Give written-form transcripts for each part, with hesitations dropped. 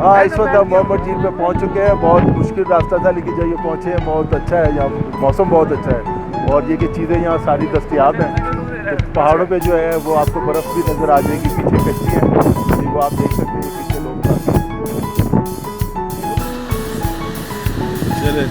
हाँ, इस वक्त हम मोहम्मद झील पे पहुंच चुके हैं। बहुत मुश्किल रास्ता था, लेकिन जब ये पहुंचे हैं बहुत अच्छा है। यहाँ मौसम बहुत अच्छा है और ये कि चीज़ें यहाँ सारी दस्तयाब हैं। तो पहाड़ों पे जो है वो आपको बर्फ़ भी नज़र आ जाएगी, पीछे कच्ची है वो आप देख सकते हैं, पीछे लोग काफ़ी। चले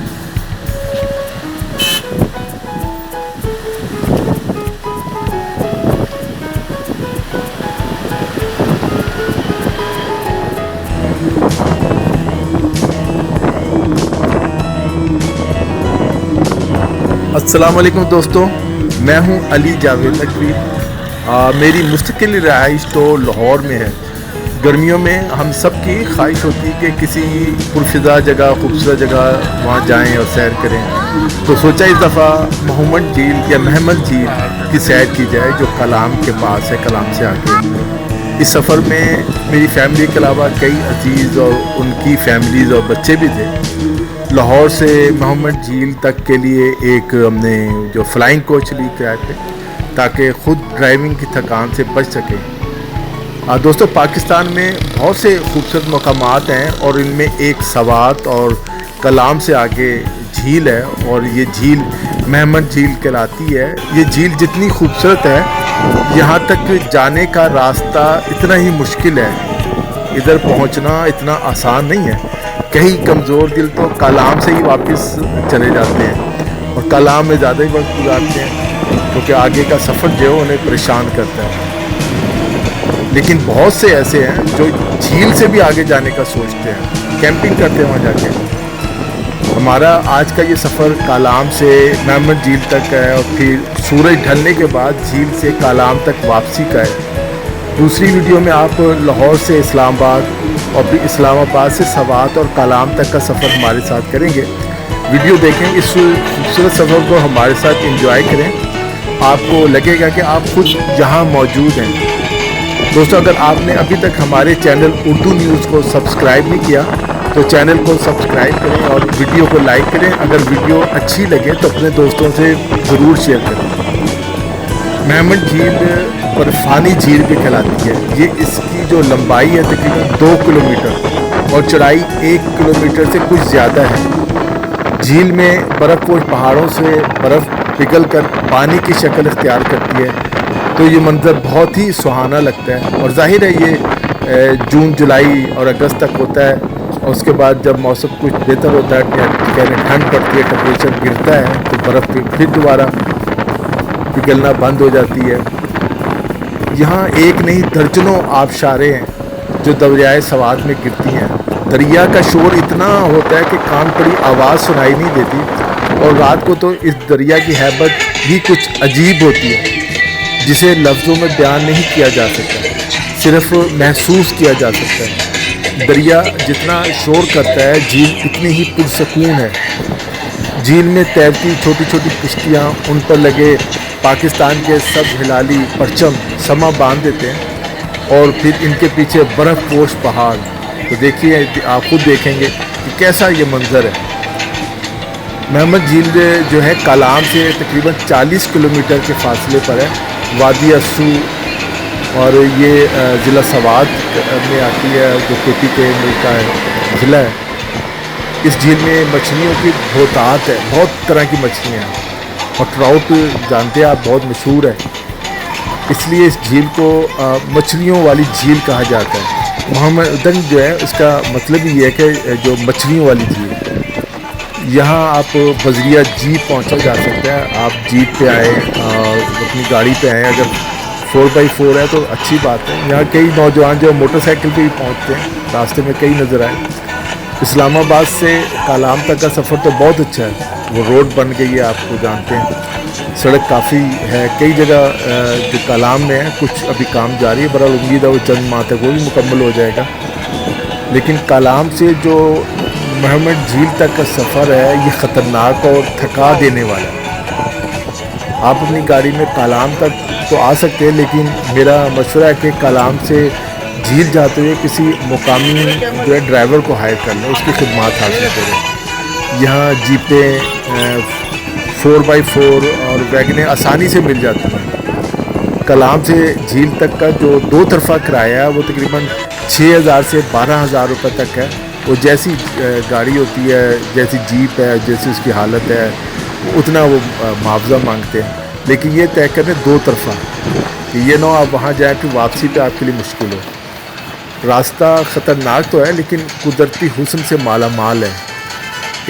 अस्सलाम वालेकुम दोस्तों, मैं हूं अली जावेद नकवी। मेरी मुस्तकिल रिहाइश तो लाहौर में है। गर्मियों में हम सब की ख्वाहिश होती है कि किसी पुरफिज़ा जगह, खूबसूरत जगह वहाँ जाएं और सैर करें। तो सोचा इस दफ़ा मोहम्मद झील या महमद झील की सैर की जाए जो कलाम के पास है, कलाम से आगे। इस सफ़र में मेरी फैमिली के अलावा कई अजीज़ और उनकी फैमिलीज़ और बच्चे भी थे। लाहौर से मोहम्मद झील तक के लिए एक हमने जो फ्लाइंग कोच ली किराए पे, ताकि ख़ुद ड्राइविंग की थकान से बच सके। दोस्तों, पाकिस्तान में बहुत से खूबसूरत मकामात हैं और इनमें एक सवात और कलाम से आगे झील है और ये झील महमद झील कहलाती है। ये झील जितनी खूबसूरत है, यहाँ तक जाने का रास्ता इतना ही मुश्किल है। इधर पहुँचना इतना आसान नहीं है। कई कमज़ोर दिल तो कलाम से ही वापस चले जाते हैं और कलाम में ज़्यादा ही वक्त गुजारते हैं, क्योंकि आगे का सफ़र जो है उन्हें परेशान करता है। लेकिन बहुत से ऐसे हैं जो झील से भी आगे जाने का सोचते हैं, कैंपिंग करते हैं वहाँ जाके। हमारा आज का ये सफ़र कलाम से महमद झील तक है और फिर सूरज ढलने के बाद झील से कलाम तक वापसी का है। दूसरी वीडियो में आप लाहौर से इस्लामाबाद और फिर इस्लामाबाद से सवात और कलाम तक का सफ़र हमारे साथ करेंगे। वीडियो देखें, इस खूबसूरत सफ़र को हमारे साथ एंजॉय करें। आपको लगेगा कि आप खुद यहाँ मौजूद हैं। दोस्तों, अगर आपने अभी तक हमारे चैनल उर्दू न्यूज़ को सब्सक्राइब नहीं किया तो चैनल को सब्सक्राइब करें और वीडियो को लाइक करें। अगर वीडियो अच्छी लगे तो अपने दोस्तों से ज़रूर शेयर करें। महमद झील बर्फानी झील भी कहलाती है। ये इसकी जो लंबाई है तकरीबन 2 किलोमीटर और चौड़ाई 1 किलोमीटर से कुछ ज़्यादा है। झील में बर्फ़पोश पहाड़ों से बर्फ़ पिघल कर पानी की शक्ल इख्तियार करती है, तो ये मंज़र बहुत ही सुहाना लगता है। और जाहिर है ये जून, जुलाई और अगस्त तक होता है और उसके बाद जब मौसम कुछ बेहतर होता है, ठंड पड़ती है, टेम्परेचर गिरता है, तो बर्फ़ फिर दोबारा पिघलना बंद हो जाती है। यहाँ एक नहीं दर्जनों आबशारें हैं जो दरियाए सवात में गिरती हैं। दरिया का शोर इतना होता है कि कान पड़ी आवाज़ सुनाई नहीं देती और रात को तो इस दरिया की हैबत भी कुछ अजीब होती है, जिसे लफ्ज़ों में बयान नहीं किया जा सकता, सिर्फ महसूस किया जा सकता है। दरिया जितना शोर करता है, झील इतनी ही पुरसकून है। झील में तैरती छोटी छोटी किश्तियाँ, उन पर लगे पाकिस्तान के सब हिलाली परचम समा बांध देते हैं और फिर इनके पीछे बर्फ़पोश पहाड़। तो देखिए, आप खुद देखेंगे कि कैसा ये मंज़र है। महमद झील जो है कलाम से तकरीबन 40 किलोमीटर के फासले पर है। वादी अस्सू और ये ज़िला सवात में आती है, जो केपी के मुल्क का ज़िला है। इस झील में मछलियों की बहुतात है, बहुत तरह की मछलियाँ हैं और ट्राउट जानते हैं आप, बहुत मशहूर है। इसलिए इस झील को मछलियों वाली झील कहा जाता है। मोहम्मदन जो है उसका मतलब ही है कि जो मछलियों वाली झील। यहाँ आप बजरिया जीप पहुँचा जा सकता है। आप जीप पे आए, अपनी गाड़ी पे आए। अगर 4x4 है तो अच्छी बात है। यहाँ कई नौजवान जो मोटरसाइकिल पे भी पहुँचते हैं, रास्ते में कई नज़र आए। इस्लामाबाद से कलाम तक का सफ़र तो बहुत अच्छा है। वो रोड बन गई है, आपको जानते हैं, सड़क काफ़ी है। कई जगह जो कलाम में है कुछ अभी काम जारी है, बहरहाल उम्मीद है वो चंद माह तक वो भी मुकम्मल हो जाएगा। लेकिन कलाम से जो महमद झील तक का सफ़र है, ये ख़तरनाक और थका देने वाला है। आप अपनी गाड़ी में कलाम तक तो आ सकते हैं, लेकिन मेरा मशवरा है कि कलाम से झील जाते हुए किसी मुकामी जो है ड्राइवर को हायर कर लें, उसकी खिदमत हासिल करें। यहाँ जीपें 4x4 और वैगनें आसानी से मिल जाती हैं। कलाम से झील तक का जो 2 तरफ़ा किराया है वो तकरीबन 6,000 से 12,000 रुपये तक है। वो जैसी गाड़ी होती है, जैसी जीप है, जैसी उसकी हालत है, उतना वो मुआवजा मांगते हैं। लेकिन ये तय करें दो तरफा कि ये ना आप वहाँ जाए कि वापसी पे आपके लिए मुश्किल हो। रास्ता ख़तरनाक तो है लेकिन कुदरती हुस्न से माला माल है।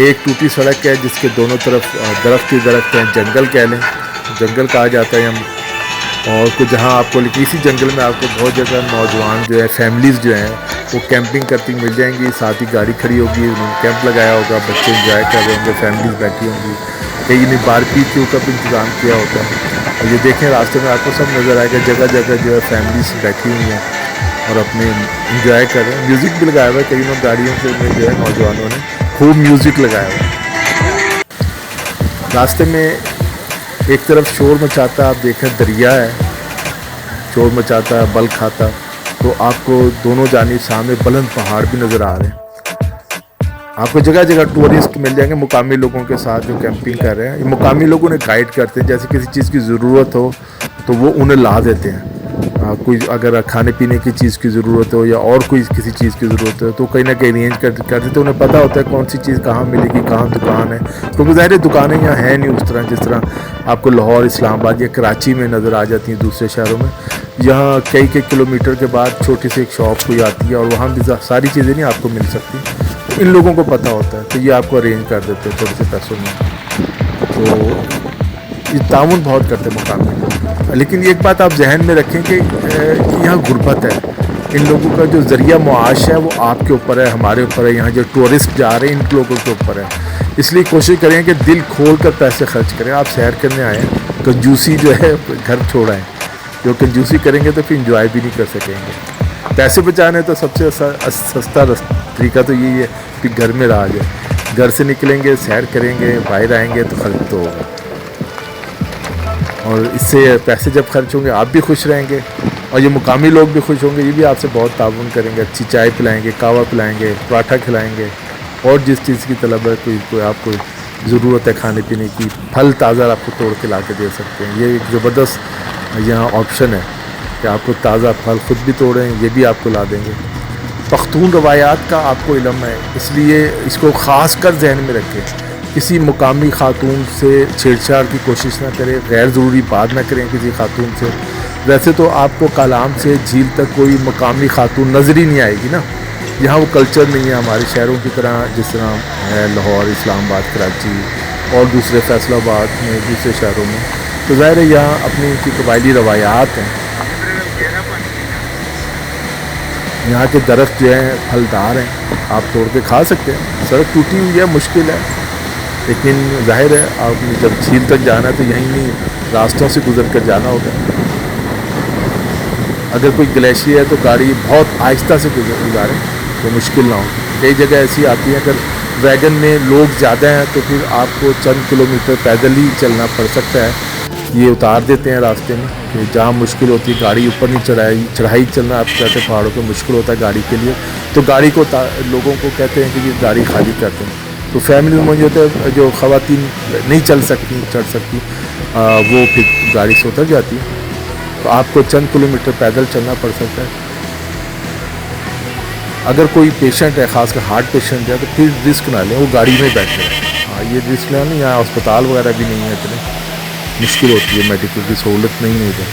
एक टूटी सड़क है जिसके दोनों तरफ दरख्त ही दरख्त हैं, जंगल कह लें, जंगल कहा जाता है हम। और कुछ जहाँ आपको इसी जंगल में आपको बहुत जगह नौजवान जो है, फैमिलीज़ जो हैं वो कैंपिंग करती मिल जाएंगी। साथ ही गाड़ी खड़ी होगी, उन्होंने कैंप लगाया होगा, बच्चे इंजॉय कर रहे होंगे, फैमिलीज बैठी होंगी, कहीं ने बारबेक्यू का भी इंतज़ाम किया होता है। और ये देखें रास्ते में आपको सब नज़र आएगा, जगह जगह जो है फैमिलीज बैठी हुई हैं और अपने इंजॉय कर रहे हैं। म्यूज़िक भी लगाया हुआ है, कई लोग गाड़ियों के में जो है नौजवानों ने खूब म्यूज़िक लगाया हुआ है। रास्ते में एक तरफ शोर मचाता, आप देखें दरिया है, शोर मचाता है, बल खाता, तो आपको दोनों जानिब सामने बुलंद पहाड़ भी नज़र आ रहे हैं। आपको जगह जगह टूरिस्ट मिल जाएंगे मुकामी लोगों के साथ जो कैंपिंग कर रहे हैं। ये मुकामी लोगों ने गाइड करते हैं, जैसे किसी चीज़ की ज़रूरत हो तो वो उन्हें ला देते हैं। कोई अगर खाने पीने की चीज़ की ज़रूरत हो या और कोई किसी चीज़ की ज़रूरत हो तो कहीं ना कहीं अरेंज कर देते। उन्हें पता होता है कौन सी चीज़ कहाँ मिलेगी, कहाँ दुकान है, क्योंकि ज़ाहिर दुकानें यहाँ हैं नहीं उस तरह जिस तरह आपको लाहौर, इस्लामाबाद या कराची में नज़र आ जाती हैं दूसरे शहरों में। यहाँ कई किलोमीटर के बाद छोटी सी एक शॉप कोई आती है और वहाँ भी सारी चीज़ें नहीं आपको मिल सकती। इन लोगों को पता होता है तो ये आपको अरेंज कर देते हैं थोड़े से पैसों में। तो ये ताउन बहुत करते हैं मुकामी लोग। लेकिन एक बात आप जहन में रखें कि यहाँ गुर्बत है। इन लोगों का जो ज़रिया मुआश है वो आपके ऊपर है, हमारे ऊपर है। यहाँ जो टूरिस्ट जा रहे हैं इन लोगों के ऊपर है। इसलिए कोशिश करें कि दिल खोल कर पैसे खर्च करें। आप सैर करने आए, कंजूसी जो है घर छोड़ाएँ। जो कंजूसी करेंगे तो फिर इंजॉय भी नहीं कर सकेंगे। पैसे बचाने तो सबसे सस्ता तरीका तो यही है कि घर में रहा जाए। घर से निकलेंगे, सैर करेंगे, बाहर आएंगे तो खर्च तो होगा। और इससे पैसे जब खर्च होंगे आप भी खुश रहेंगे और ये मुकामी लोग भी खुश होंगे। ये भी आपसे बहुत ताउन करेंगे, अच्छी चाय पिलाएंगे, कहवा पिलाएंगे, पराठा खिलाएंगे और जिस चीज़ की तलब है कोई आपको ज़रूरत है खाने पीने की, फल ताज़ा आपको तोड़ के ला के दे सकते हैं। ये एक ज़बरदस्त यहाँ ऑप्शन है कि आपको ताज़ा फल खुद भी तोड़ें, ये भी आपको ला देंगे। पख्तून रवायात का आपको इल्म है, इसलिए इसको ख़ास कर जहन में रखें। किसी मुकामी खातून से छेड़छाड़ की कोशिश ना करें, गैर ज़रूरी बात ना करें किसी खातून से। वैसे तो आपको कालाम से झील तक कोई मुकामी खातून नज़र ही नहीं आएगी ना। यहाँ वो कल्चर नहीं है हमारे शहरों की तरह, जिस तरह है लाहौर, इस्लामाबाद, कराची और दूसरे फैसलाबाद में, दूसरे शहरों में। तो ज़ाहिर है यहाँ अपनी उनकी कबायली रवायात हैं। यहाँ के दरख्त जो हैं फलदार हैं, आप तोड़ के खा सकते हैं। सड़क टूटी हुई है, मुश्किल है, लेकिन जाहिर है आपने जब झील तक जाना है तो यहीं नहीं रास्तों से गुजर कर जाना होगा। अगर कोई ग्लेशियर है तो गाड़ी बहुत आहिस्ता से गुजारें तो मुश्किल ना हो। कई जगह ऐसी आती है अगर वैगन में लोग ज़्यादा हैं तो फिर आपको चंद किलोमीटर पैदल ही चलना पड़ सकता है। ये उतार देते हैं रास्ते में कि जहाँ मुश्किल होती है, गाड़ी ऊपर नहीं चढ़ाई चलना आप कहते हैं पहाड़ों पे मुश्किल होता है गाड़ी के लिए, तो गाड़ी को लोगों को कहते हैं कि ये गाड़ी खाली करते हैं। तो फैमिली में जो ख़वातीन नहीं चढ़ सकती वो फिर गाड़ी से उतर जाती है। तो आपको चंद किलोमीटर पैदल चलना पड़ सकता है। अगर कोई पेशेंट है, खासकर हार्ट पेशेंट है, तो फिर रिस्क ना लें, वो गाड़ी में बैठे। हाँ, ये रिस्क लें नहीं। यहाँ अस्पताल वगैरह भी नहीं है, इतने मुश्किल होती है, मेडिकल की सहूलत नहीं है इधर।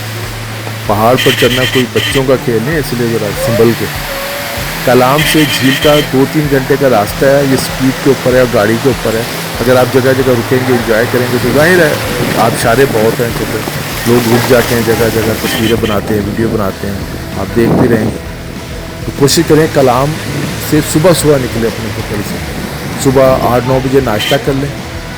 पहाड़ पर चढ़ना कोई बच्चों का खेल नहीं, इसलिए ज़रा संभल के। कलाम से झील का 2-3 घंटे का रास्ता है। ये स्पीड के ऊपर है और गाड़ी के ऊपर है। अगर आप जगह जगह रुकेंगे, इंजॉय करेंगे तो जाहिर है आबशारे बहुत हैं, तो लोग रुक जाते हैं जगह जगह, तस्वीरें बनाते हैं, वीडियो बनाते हैं, आप देख भी रहेंगे। तो कोशिश करें कलाम से सुबह निकले अपने होटल से। सुबह 8-9 बजे नाश्ता कर लें,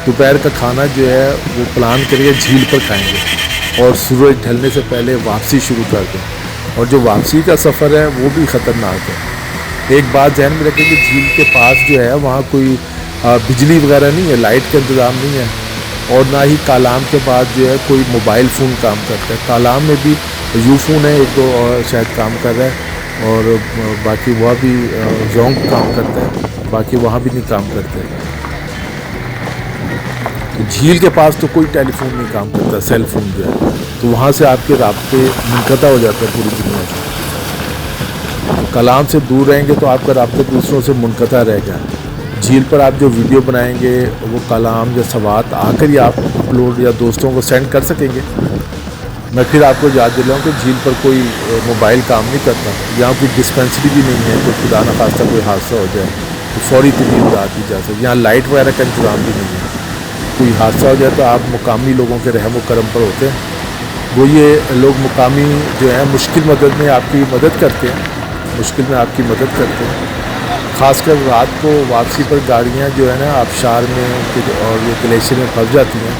दोपहर का खाना जो है वो प्लान करके झील पर खाएंगे और सूरज ढलने से पहले वापसी शुरू कर दें। और जो वापसी का सफ़र है वो भी ख़तरनाक है। एक बात ध्यान में रखें कि झील के पास जो है वहाँ कोई बिजली वगैरह नहीं है, लाइट का इंतज़ाम नहीं है, और ना ही कालाम के बाद जो है कोई मोबाइल फ़ोन काम करता है। कालाम में भी यू फ़ोन है एक दो और शायद काम कर रहा है, और बाकी वह भी जोंग काम करता है, बाकी वहाँ भी नहीं काम करते। तो झील के पास तो कोई टेलीफोन नहीं काम करता, सेल फोन जो है, तो वहाँ से आपके राब्ते मुनक़ता हो जाते हैं पूरी दुनिया से। कलाम से दूर रहेंगे तो आपका राब्ता दूसरों से मुनक़ता रहेगा। झील पर आप जो वीडियो बनाएंगे वो कलाम या सवात आकर ही आप अपलोड या दोस्तों को सेंड कर सकेंगे। मैं फिर आपको याद दिलाऊँ कि झील पर कोई मोबाइल काम नहीं करता, यहाँ कोई डिस्पेंसरी भी नहीं है, तो खुदा न खास्ता कोई हादसा हो जाए तो फौरी तरीके इमदाद दी जा सकती। यहाँ लाइट वगैरह का इंतज़ाम भी नहीं है, कोई हादसा हो जाए तो आप मुकामी लोगों के रहम व करम पर होते हैं। वो ये लोग मुकामी जो है मुश्किल मदद में आपकी मदद करते हैं, मुश्किल में आपकी मदद करते हैं। ख़ासकर रात को वापसी पर गाड़ियाँ जो है ना आबशार में और ये ग्लेशियर में फंस जाती हैं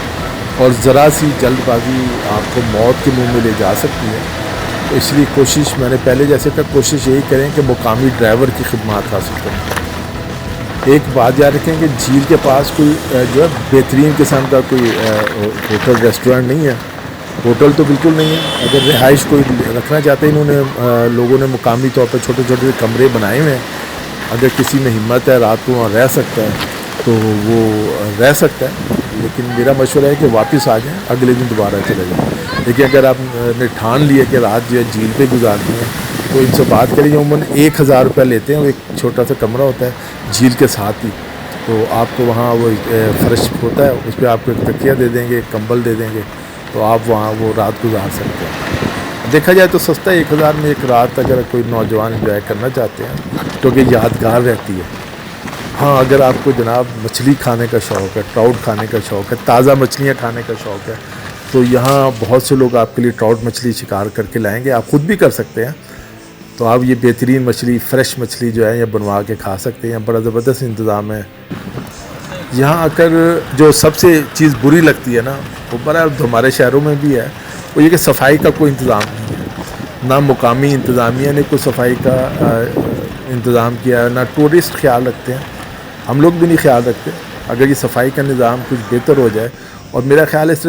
और ज़रा सी जल्दबाजी आपको मौत के मुंह में ले जा सकती है। तो इसलिए कोशिश मैंने पहले जैसे कहा, कोशिश यही करें कि मुकामी ड्राइवर की खिदमत हासिल करें। एक बात याद रखें कि झील के पास कोई जो है बेहतरीन किस्म का कोई होटल रेस्टोरेंट नहीं है, होटल तो बिल्कुल नहीं है। अगर रिहाइश कोई रखना चाहते हैं, इन्होंने लोगों ने मुकामी तौर पर छोटे छोटे कमरे बनाए हुए हैं। अगर किसी में हिम्मत है रात को वहाँ रह सकता है तो वो रह सकता है, लेकिन मेरा मशवरा है कि वापस आ जाएं, अगले दिन दोबारा चले जाएं। देखिए अगर आपने ठान लिया कि रात जो है झील पे गुजारनी है तो इनसे बात करिए। उमूमन 1000 रुपये लेते हैं, वो एक छोटा सा कमरा होता है झील के साथ ही, तो आपको वहाँ वो फर्श होता है, उस पर आपको एक तकिया दे देंगे, एक कंबल दे देंगे, तो आप वहाँ वो रात गुजार सकते हैं। देखा जाए तो सस्ता है, 1000 में एक रात अगर कोई नौजवान एंजॉय करना चाहते हैं तो कि यादगार रहती है। हाँ, अगर आपको जनाब मछली खाने का शौक़ है, ट्राउट खाने का शौक़ है, ताज़ा मछलियाँ खाने का शौक़ है, तो यहाँ बहुत से लोग आपके लिए ट्राउट मछली शिकार करके लाएंगे। आप ख़ुद भी कर सकते हैं, तो आप ये बेहतरीन मछली, फ़्रेश मछली जो है ये बनवा के खा सकते हैं। बड़ा ज़बरदस्त इंतज़ाम है। यहाँ आकर जो सबसे चीज़ बुरी लगती है ना, वो बड़ा हमारे शहरों में भी है, वो ये कि सफाई का कोई इंतज़ाम नहीं है। ना मुकामी इंतज़ामिया ने कोई सफाई का इंतज़ाम किया है, ना टूरिस्ट ख्याल रखते हैं, हम लोग भी नहीं ख्याल रखते। अगर ये सफाई का निज़ाम कुछ बेहतर हो जाए, और मेरा ख्याल है इस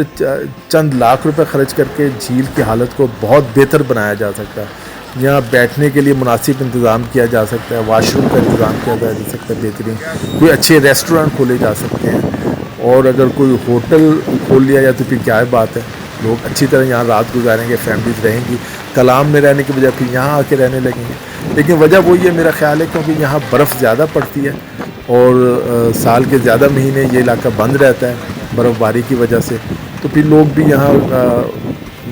चंद लाख रुपए ख़र्च करके झील की हालत को बहुत बेहतर बनाया जा सकता है। यहाँ बैठने के लिए मुनासिब इंतज़ाम किया जा सकता है, वाशरूम का इंतज़ाम किया जा सकता है बेहतरीन, कोई अच्छे रेस्टोरेंट खोले जा सकते हैं, और अगर कोई होटल खोल लिया जाए तो फिर क्या बात है, लोग अच्छी तरह यहाँ रात गुजारेंगे, फैमिलीज रहेंगी। कलाम में रहने की बजाय फिर यहाँ आके रहने लगेंगे। लेकिन वजह वही है मेरा ख्याल है, क्योंकि यहाँ बर्फ़ ज़्यादा पड़ती है और साल के ज़्यादा महीने ये इलाका बंद रहता है बर्फ़बारी की वजह से, तो फिर लोग भी यहाँ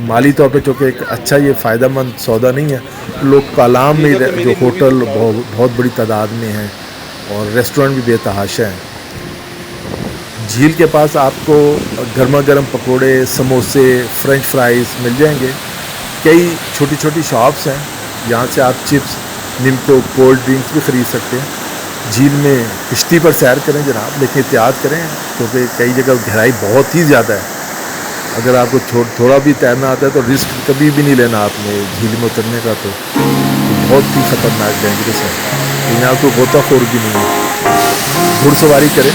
माली तौर पे चूँकि एक अच्छा ये फ़ायदेमंद सौदा नहीं है, लोग कलाम में जो होटल बहुत बड़ी तादाद में हैं और रेस्टोरेंट भी बेतहाशा हैं। झील के पास आपको गर्मा गर्म पकोड़े, समोसे, फ्रेंच फ्राइज़ मिल जाएंगे। कई छोटी छोटी शॉप्स हैं, यहाँ से आप चिप्स, निम्को, कोल्ड ड्रिंक्स भी ख़रीद सकते हैं। झील में किश्ती पर सैर करें जनाब, लेकिन एहतियात करें, क्योंकि कई जगह गहराई बहुत ही ज़्यादा है। अगर आपको थोड़ा भी तैरना आता है तो रिस्क कभी भी नहीं लेना आपने झील में उतरने का, तो बहुत ही ख़तरनाक डेंजरस है। तो यहाँ कोई गोताखोर भी नहीं है। घुड़सवारी करें,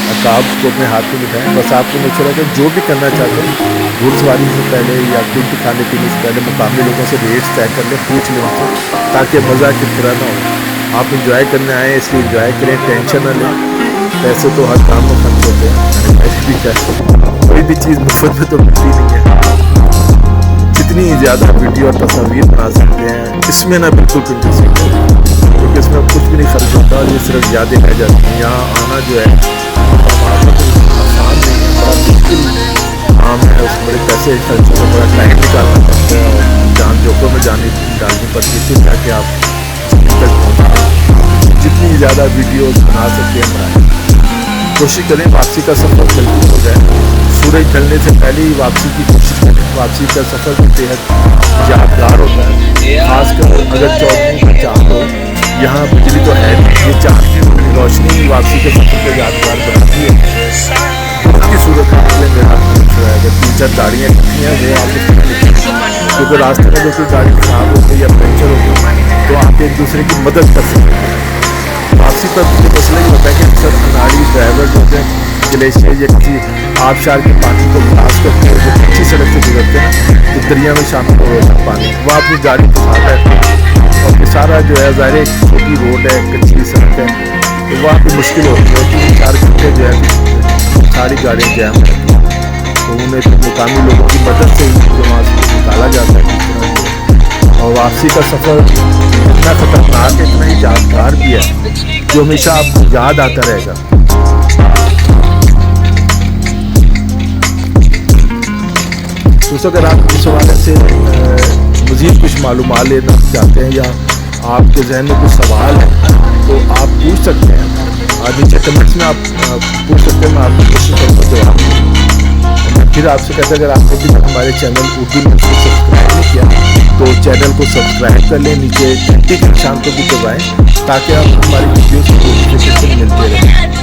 अकाब को अपने हाथ में बिठाएं। बस आपको मशवरा है जो भी करना चाहते हैं घुड़सवारी से पहले या कुछ भी खाने पीने से पहले मुकामी लोगों से रेट्स तय कर लें, पूछ लें उनसे, ताकि मज़ा कितना ना हो। आप इंजॉय करने आए इसलिए इंजॉय करें, टेंशन ना लें। पैसे तो हर काम में खर्च होते हैं, पैसे भी क्या, कोई भी चीज़ मुफ्त में तो मिलती नहीं है। जितनी ज़्यादा वीडियो और तस्वीर बना सकते हैं इसमें ना बिल्कुल इंटरेस्टिंग है, क्योंकि इसमें कुछ भी नहीं खर्च होता और ये सिर्फ यादें रह जाती हैं। यहाँ आना जो है आसान नहीं है, बड़ा मुश्किल काम है, उसमें बड़े पैसे खर्च होते हैं, बड़ा टाइम निकालना पड़ता है और जान जोखों में डालनी पड़ती है ताकि आप तक पहुँचें। जितनी ज़्यादा वीडियोस बना सकते हैं बनाएं, कोशिश करें वापसी का सफ़र जल्दी हो जाए। सूरज ढलने से पहले ही वापसी की कोशिश करें। वापसी का सफ़र भी बेहद यादगार होता है, खासकर अगर चौदहवीं का चाँद हो। यहाँ बिजली तो है नहीं, ये चाँद की रोशनी वापसी के सफ़र को यादगार बनाती है। बहुत की सूरत में मेरा अगर 3-4 गाड़ियाँ इकट्ठी हैं वो आप, क्योंकि रास्ते में जो कोई गाड़ी खराब होती है या पंचर होती है तो आप एक दूसरे की मदद कर सकते हैं। वापसी पर मुझे मसला ये होता है कि अक्सर अनाड़ी ड्राइवर जो होते हैं ग्लेशियर या किसी आबशार के पानी को क्रॉस करते हैं, जो अच्छी सड़क से गुजरते हैं तो दरिया में शामिल हो जाता है पानी, वो अपनी गाड़ी को साथ रहते हैं और ये सारा जो है ज़ाहिर एक छोटी रोड है, कच्ची सड़क है, तो वहाँ पर मुश्किल होती है। 3-4 घंटे जो है सारी गाड़ियाँ जैम रहती हैं, तो उन्हें मुकामी लोगों की मदद से ही वहाँ से निकाला जाता है। और वापसी का सफ़र इतना खतरनाक है, इतना ही यादगार भी है, जो हमेशा आपको याद आता रहेगा। दोस्तों, अगर आप इस हवाले से मज़ीद कुछ मालूमात लेना चाहते हैं या आपके जहन में कुछ सवाल है तो आप पूछ सकते हैं। नीचे कमेंट्स में आप पूछ सकते हैं, मैं आपको क्वेश्चन करूँगा जवाब दूँगा। मैं फिर आपसे कहता, अगर आपने भी हमारे चैनल उर्दू न्यूज़ को सब्सक्राइब नहीं किया तो चैनल को सब्सक्राइब कर लें, नीचे घंटी के निशान को भी दबाएँ ताकि आप हमारी वीडियोज़ की नोटिफिकेशन मिलते रहें।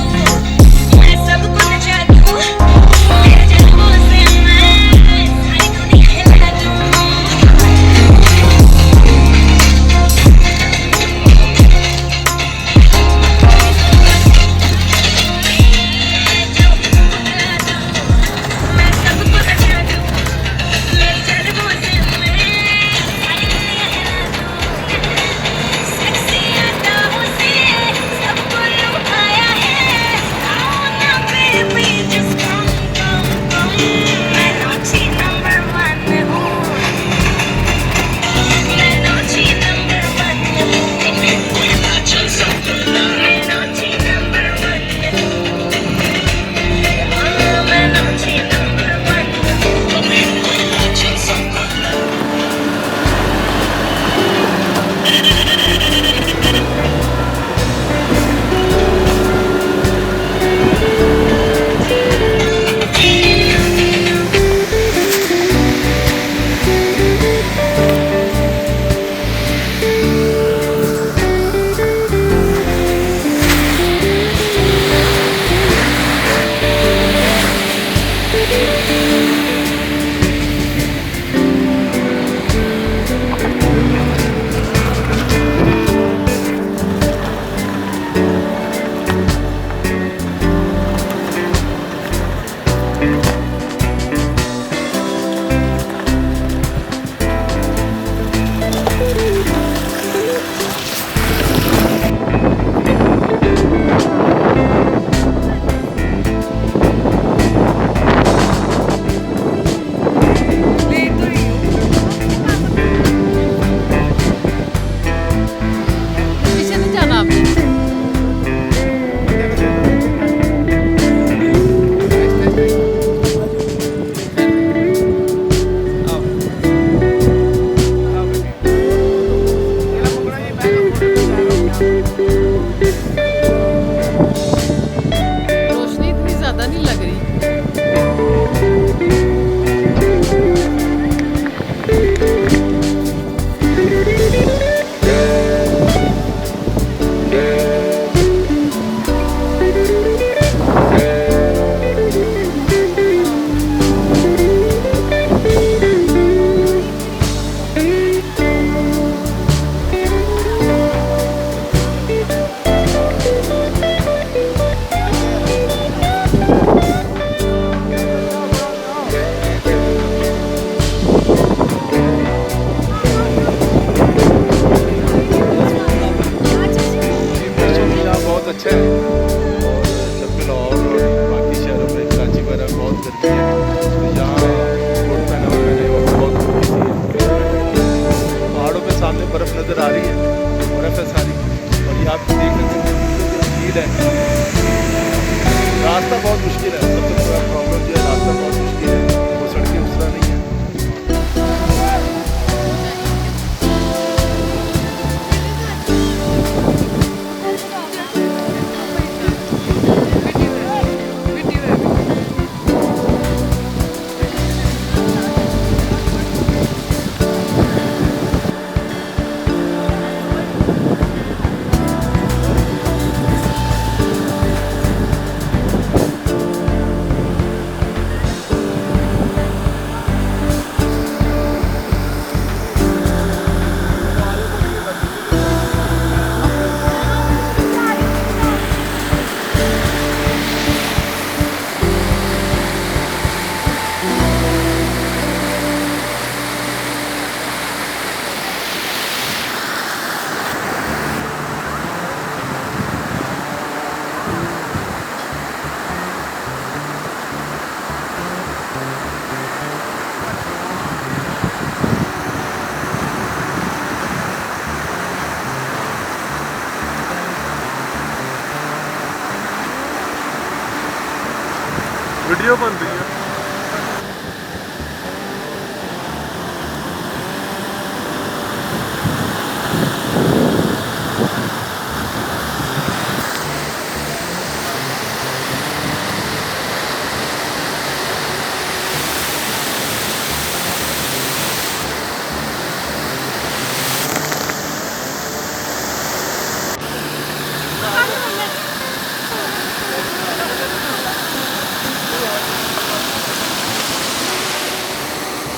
रास्ता बहुत मुश्किल है, सबसे बड़ा प्रॉब्लम जो है रास्ता बहुत मुश्किल है, वो सड़कें उस तरह नहीं है। वीडियो बन रही है।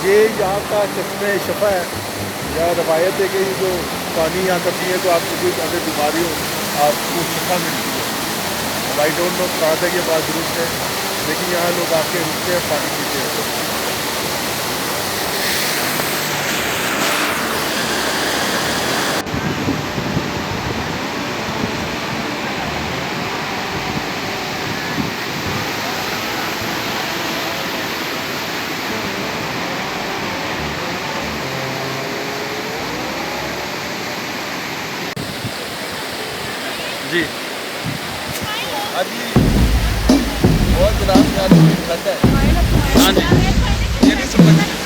ये यहाँ का चश्मे शफा है। यह रवायत है कि जो पानी यहाँ का पिए तो आपको कोई अगर बीमारी हो आपको शफा मिलती है। अब आई डोंट नो कहाँ तक ये बात दुरुस्त है, लेकिन यहाँ लोग आके रुकते हैं, पानी पीते हैं। जी अभी बहुत जनाब यहाँ ठंड है। हाँ जी, ये नहीं समझ